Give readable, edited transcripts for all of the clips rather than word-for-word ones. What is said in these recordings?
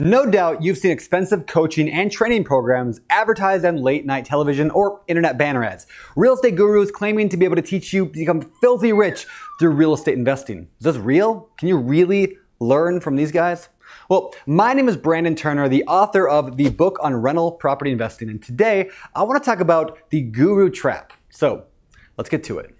No doubt you've seen expensive coaching and training programs advertised on late night television or internet banner ads. Real estate gurus claiming to be able to teach you to become filthy rich through real estate investing. Is this real? Can you really learn from these guys? Well, my name is Brandon Turner, the author of the book on rental property investing, and today I want to talk about the guru trap. So let's get to it.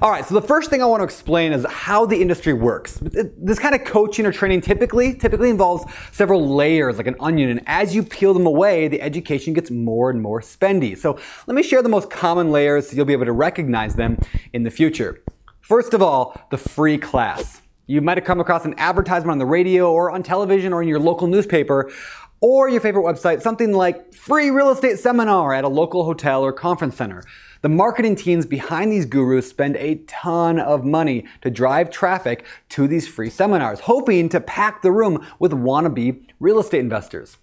All right, so the first thing I want to explain is how the industry works. This kind of coaching or training typically involves several layers like an onion, and as you peel them away, the education gets more and more spendy. So let me share the most common layers so you'll be able to recognize them in the future. First of all, the free class. You might have come across an advertisement on the radio or on television or in your local newspaper or your favorite website, something like free real estate seminar at a local hotel or conference center. The marketing teams behind these gurus spend a ton of money to drive traffic to these free seminars, hoping to pack the room with wannabe real estate investors.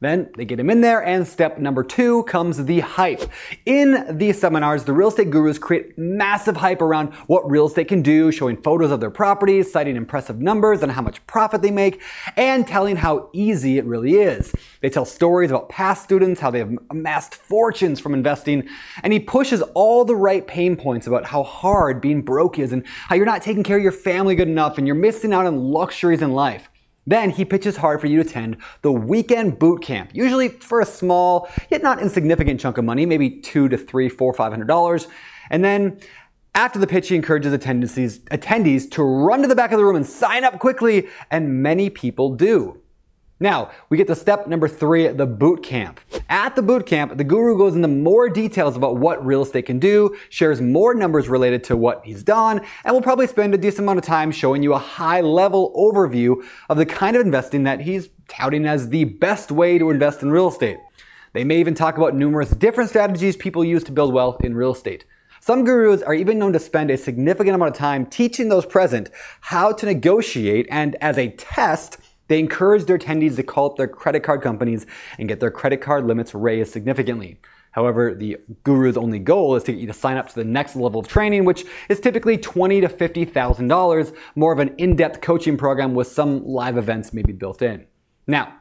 Then they get them in there, and step number 2 comes the hype. In these seminars, the real estate gurus create massive hype around what real estate can do, showing photos of their properties, citing impressive numbers and how much profit they make, and telling how easy it really is. They tell stories about past students, how they have amassed fortunes from investing, and he pushes all the right pain points about how hard being broke is and how you're not taking care of your family good enough and you're missing out on luxuries in life. Then he pitches hard for you to attend the weekend boot camp, usually for a small, yet not insignificant chunk of money, maybe $200 to $300, $400, $500. And then after the pitch, he encourages attendees to run to the back of the room and sign up quickly, and many people do. Now, we get to step number 3, the boot camp. At the boot camp, the guru goes into more details about what real estate can do, shares more numbers related to what he's done, and will probably spend a decent amount of time showing you a high-level overview of the kind of investing that he's touting as the best way to invest in real estate. They may even talk about numerous different strategies people use to build wealth in real estate. Some gurus are even known to spend a significant amount of time teaching those present how to negotiate, and as a test, they encourage their attendees to call up their credit card companies and get their credit card limits raised significantly. However, the guru's only goal is to get you to sign up to the next level of training, which is typically $20,000 to $50,000, more of an in-depth coaching program with some live events maybe built in. Now,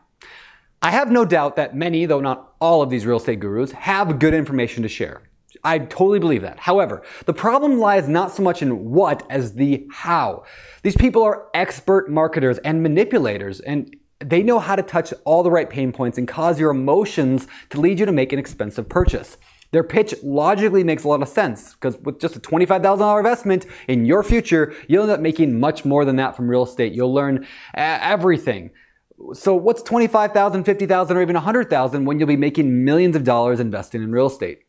I have no doubt that many, though not all of these real estate gurus, have good information to share. I totally believe that. However, the problem lies not so much in what as the how. These people are expert marketers and manipulators, and they know how to touch all the right pain points and cause your emotions to lead you to make an expensive purchase. Their pitch logically makes a lot of sense, because with just a $25,000 investment in your future, you'll end up making much more than that from real estate. You'll learn everything. So what's $25,000, $50,000, or even $100,000 when you'll be making millions of dollars investing in real estate?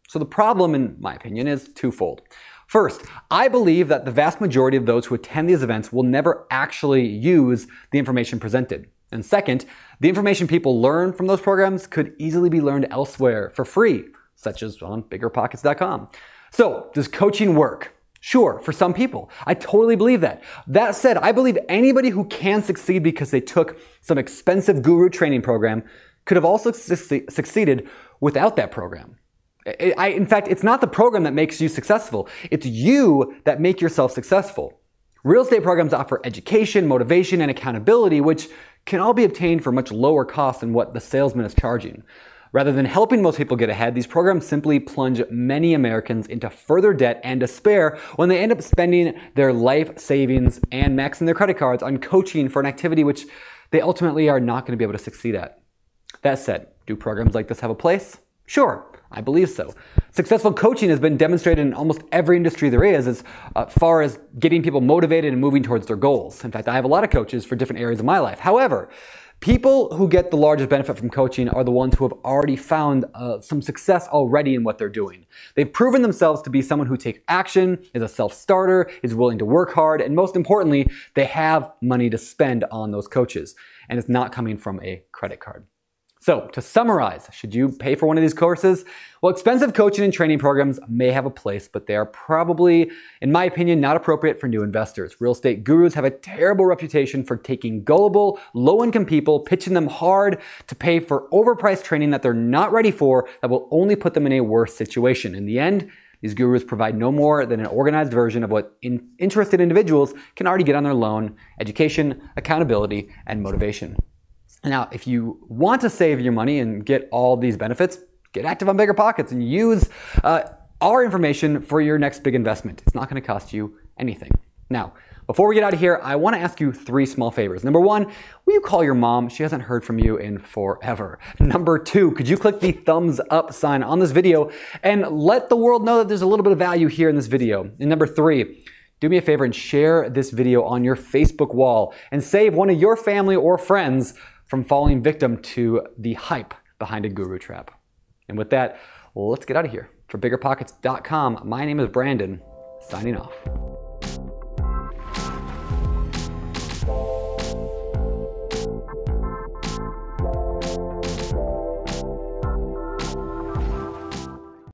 So the problem, in my opinion, is twofold. First, I believe that the vast majority of those who attend these events will never actually use the information presented. And second, the information people learn from those programs could easily be learned elsewhere for free, such as on BiggerPockets.com. So, does coaching work? Sure, for some people. I totally believe that. That said, I believe anybody who can succeed because they took some expensive guru training program could have also succeeded without that program. In fact, it's not the program that makes you successful. It's you that make yourself successful. Real estate programs offer education, motivation, and accountability, which can all be obtained for much lower cost than what the salesman is charging. Rather than helping most people get ahead, these programs simply plunge many Americans into further debt and despair when they end up spending their life savings and maxing their credit cards on coaching for an activity which they ultimately are not going to be able to succeed at. That said, do programs like this have a place? Sure. I believe so. Successful coaching has been demonstrated in almost every industry there is as far as getting people motivated and moving towards their goals. In fact, I have a lot of coaches for different areas of my life. However, people who get the largest benefit from coaching are the ones who have already found some success already in what they're doing. They've proven themselves to be someone who takes action, is a self-starter, is willing to work hard, and most importantly, they have money to spend on those coaches, and it's not coming from a credit card. So, to summarize, should you pay for one of these courses? Well, expensive coaching and training programs may have a place, but they are probably, in my opinion, not appropriate for new investors. Real estate gurus have a terrible reputation for taking gullible, low-income people, pitching them hard to pay for overpriced training that they're not ready for, that will only put them in a worse situation. In the end, These gurus provide no more than an organized version of what interested individuals can already get on their loan: education, accountability, and motivation. Now, if you want to save your money and get all these benefits, get active on BiggerPockets and use our information for your next big investment. It's not going to cost you anything. Now, before we get out of here, I want to ask you 3 small favors. Number 1, will you call your mom? She hasn't heard from you in forever. Number 2, could you click the thumbs up sign on this video and let the world know that there's a little bit of value here in this video? And number 3, do me a favor and share this video on your Facebook wall and save one of your family or friends from falling victim to the hype behind a guru trap. And with that, let's get out of here. For BiggerPockets.com, my name is Brandon, signing off.